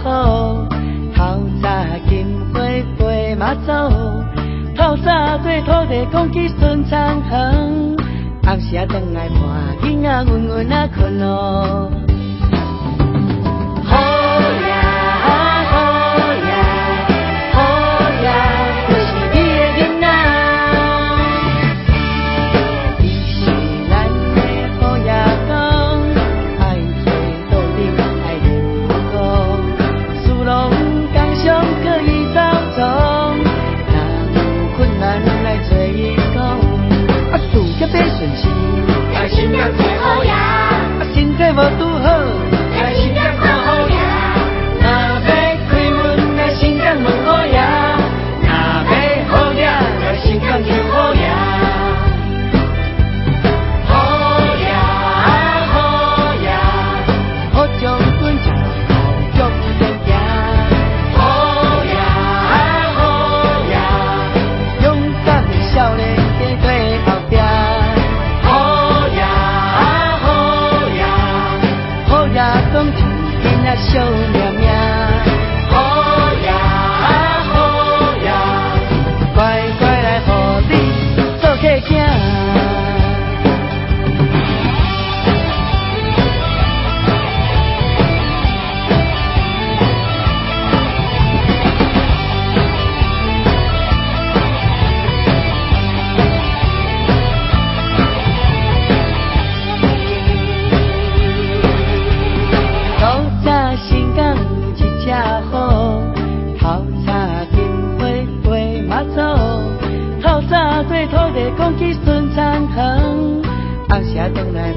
好，透早金花飞马走，透早对土地讲起顺昌远，暗时啊转来看囡仔稳稳啊困咯。好呀好呀好呀，就是你的囡仔，伊是咱的好呀公，爱做道理爱练武功，事拢刚上可以走总，若有困难来找伊讲，啊事业要顺心，要心肝做好呀，啊身体无拄好。要心肝看好呀，若要开门来心肝问好呀，若要好呀来心肝求好呀。好呀好呀，好将军吃好将前行。好呀好呀，勇敢的少年家对后壁。好呀好呀，好呀讲一囡仔笑命命。好呀好呀，乖乖来互你做客囝。透早心肝有一只好，透早金花飞马走，透早对土地讲起顺昌远，暗时转来